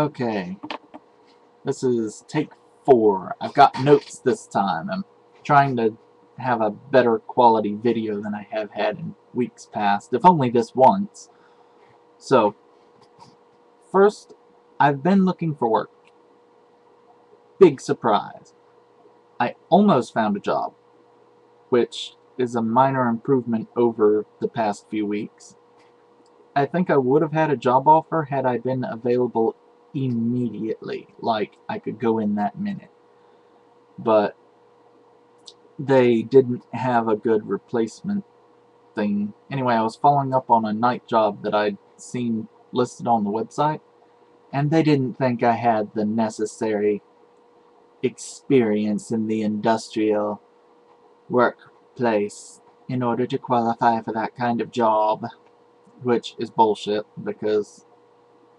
Okay, this is take 4. I've got notes this time. I'm trying to have a better quality video than I have had in weeks past, if only this once. So, first, I've been looking for work. Big surprise. I almost found a job, which is a minor improvement over the past few weeks. I think I would have had a job offer had I been available immediately, like I could go in that minute. But they didn't have a good replacement thing. Anyway, I was following up on a night job that I'd seen listed on the website, and they didn't think I had the necessary experience in the industrial workplace in order to qualify for that kind of job, which is bullshit because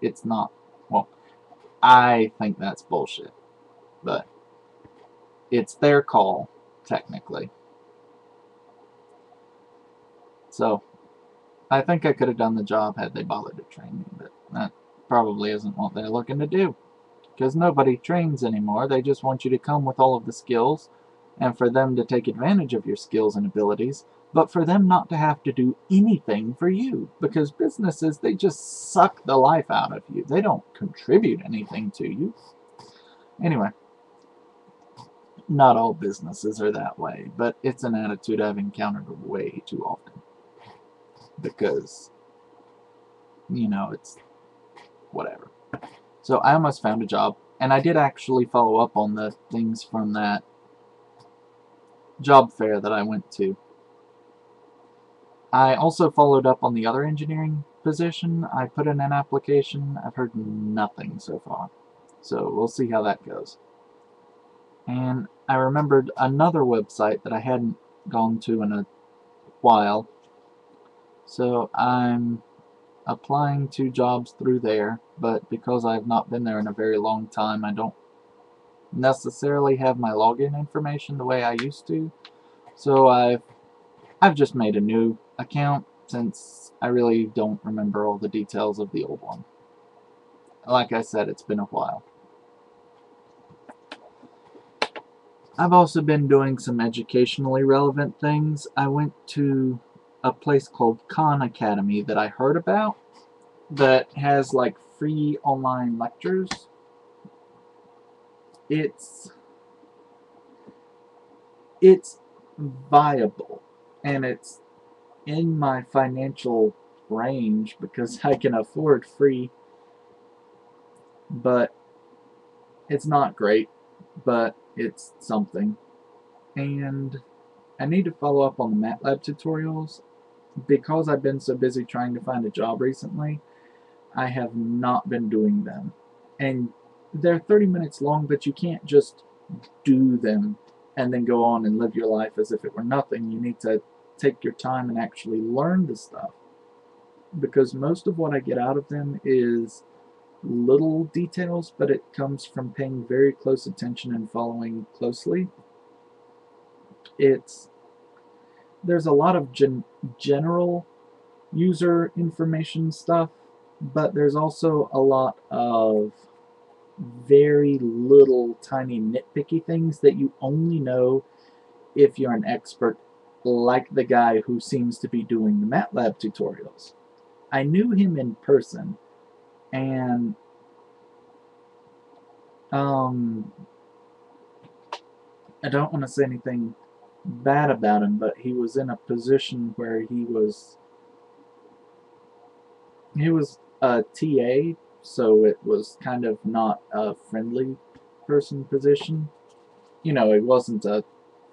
it's not. Well, I think that's bullshit, but it's their call, technically. So, I think I could have done the job had they bothered to train me, but that probably isn't what they're looking to do. Because nobody trains anymore, they just want you to come with all of the skills, and for them to take advantage of your skills and abilities, but for them not to have to do anything for you. Because businesses, they just suck the life out of you. They don't contribute anything to you. Anyway, not all businesses are that way, but it's an attitude I've encountered way too often. Because, you know, it's whatever. So I almost found a job, and I did actually follow up on the things from that job fair that I went to. I also followed up on the other engineering position. I put in an application. I've heard nothing so far. So we'll see how that goes. And I remembered another website that I hadn't gone to in a while. So I'm applying to jobs through there, but because I've not been there in a very long time, I don't necessarily have my login information the way I used to. So I've just made a new account since I really don't remember all the details of the old one. Like I said, it's been a while. I've also been doing some educationally relevant things. I went to a place called Khan Academy that I heard about that has like free online lectures. It's viable, and it's in my financial range because I can afford free, but it's not great, but it's something. And I need to follow up on the MATLAB tutorials. Because I've been so busy trying to find a job recently, I have not been doing them. And they're 30 minutes long, but you can't just do them and then go on and live your life as if it were nothing. You need to take your time and actually learn the stuff. Because most of what I get out of them is little details, but it comes from paying very close attention and following closely. There's a lot of general user information stuff, but there's also a lot of very little tiny nitpicky things that you only know if you're an expert, like the guy who seems to be doing the MATLAB tutorials. I knew him in person, and I don't want to say anything bad about him, but he was in a position where he was a TA, so it was kind of not a friendly person position. You know, he wasn't a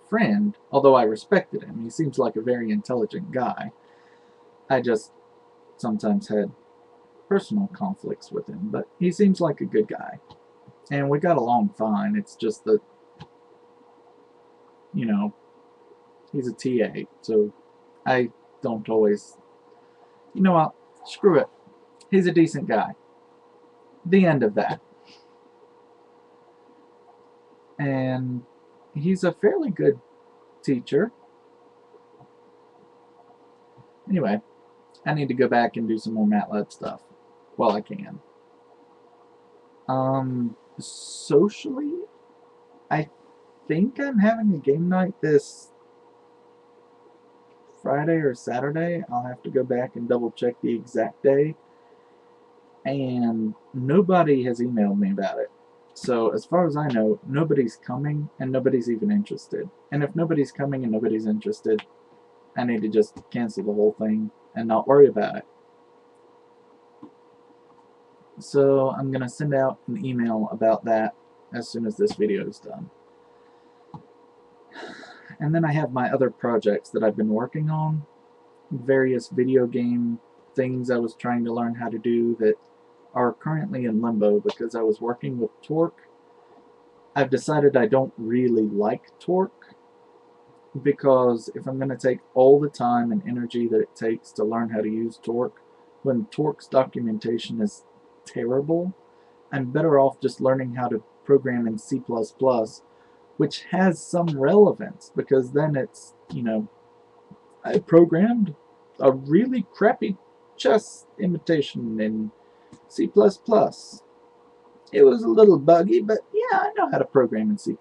friend, although I respected him. He seems like a very intelligent guy. I just sometimes had personal conflicts with him, but he seems like a good guy. And we got along fine. It's just that, you know, he's a TA, so I don't always... You know what? Screw it. He's a decent guy. The end of that. And he's a fairly good teacher. Anyway, I need to go back and do some more MATLAB stuff while I can. Socially, I think I'm having a game night this Friday or Saturday. I'll have to go back and double check the exact day. And nobody has emailed me about it. So as far as I know, nobody's coming and nobody's even interested. And if nobody's coming and nobody's interested, I need to just cancel the whole thing and not worry about it. So I'm going to send out an email about that as soon as this video is done. And then I have my other projects that I've been working on. Various video game things I was trying to learn how to do that are currently in limbo because I was working with Torque. I've decided I don't really like Torque because if I'm going to take all the time and energy that it takes to learn how to use Torque, when Torque's documentation is terrible, I'm better off just learning how to program in C++, which has some relevance because then it's, you know, I programmed a really crappy chess imitation in C++. It was a little buggy, but yeah, I know how to program in C++.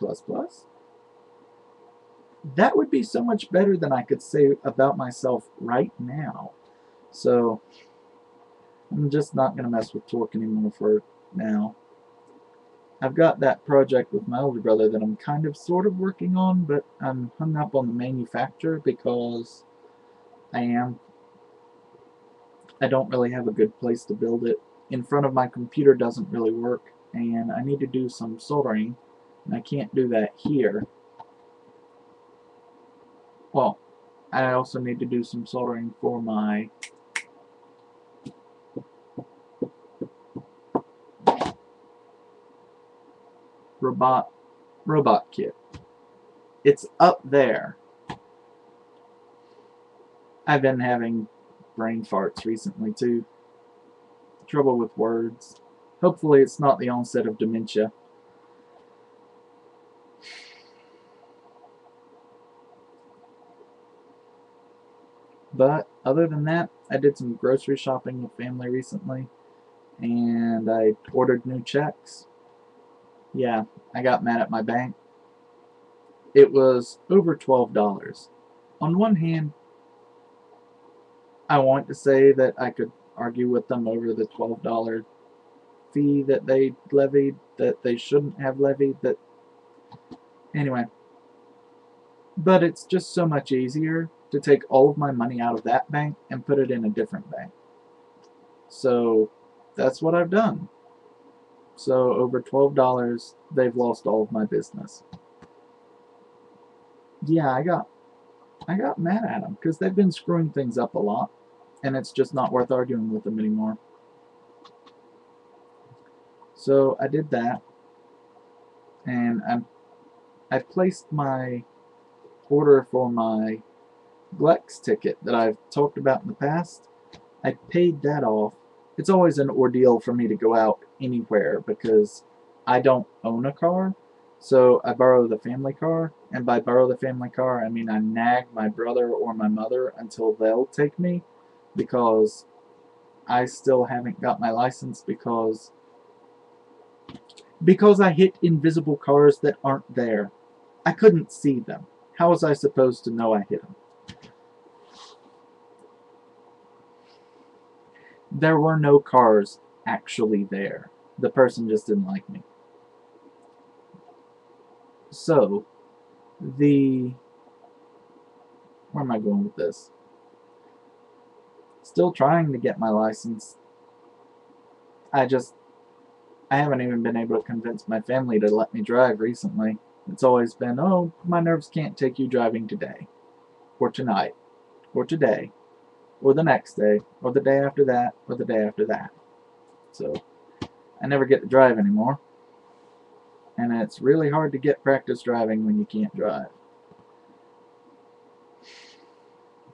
That would be so much better than I could say about myself right now. So I'm just not going to mess with Torque anymore for now. I've got that project with my older brother that I'm kind of sort of working on, but I'm hung up on the manufacturer because I don't really have a good place to build it. In front of my computer doesn't really work, and I need to do some soldering, and I can't do that here. Well, I also need to do some soldering for my robot kit. It's up there. I've been having brain farts recently too. Trouble with words. Hopefully it's not the onset of dementia. But other than that, I did some grocery shopping with family recently, and I ordered new checks. Yeah, I got mad at my bank. It was over $12. On one hand, I want to say that I could argue with them over the $12 fee that they levied, that they shouldn't have levied, that anyway. But it's just so much easier to take all of my money out of that bank and put it in a different bank. So that's what I've done. So over $12, they've lost all of my business. Yeah, I got mad at them because they've been screwing things up a lot, and it's just not worth arguing with them anymore. So I did that, and I placed my order for my Glex ticket that I've talked about in the past. I paid that off. It's always an ordeal for me to go out anywhere because I don't own a car, so I borrow the family car, and by borrow the family car, I mean I nag my brother or my mother until they'll take me because I still haven't got my license because I hit invisible cars that aren't there. I couldn't see them. How was I supposed to know I hit them? There were no cars actually there. The person just didn't like me. So, where am I going with this? Still trying to get my license. I haven't even been able to convince my family to let me drive recently. It's always been, oh, my nerves can't take you driving today, or tonight, or today, or the next day, or the day after that, or the day after that. So, I never get to drive anymore. And it's really hard to get practice driving when you can't drive.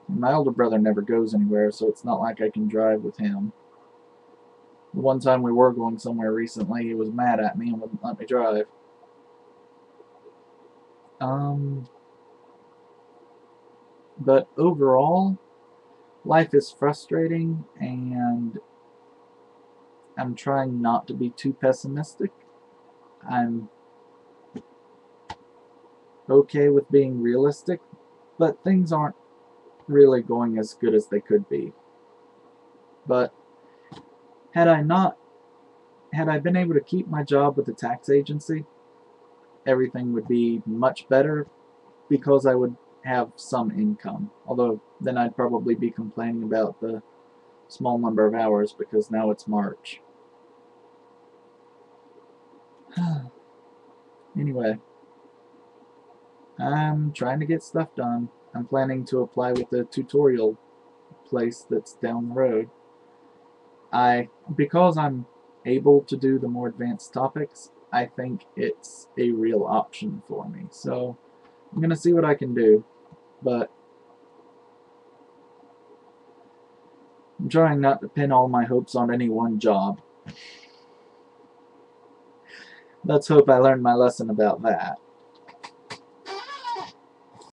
My older brother never goes anywhere, so it's not like I can drive with him. The one time we were going somewhere recently, he was mad at me and wouldn't let me drive. But overall, life is frustrating, and I'm trying not to be too pessimistic. I'm okay with being realistic, but things aren't really going as good as they could be. But had I been able to keep my job with the tax agency, everything would be much better because I would have some income. Although then I'd probably be complaining about the small number of hours because now it's March. Anyway, I'm trying to get stuff done. I'm planning to apply with the tutorial place that's down the road. Because I'm able to do the more advanced topics, I think it's a real option for me. So I'm gonna see what I can do, but I'm trying not to pin all my hopes on any one job. Let's hope I learned my lesson about that.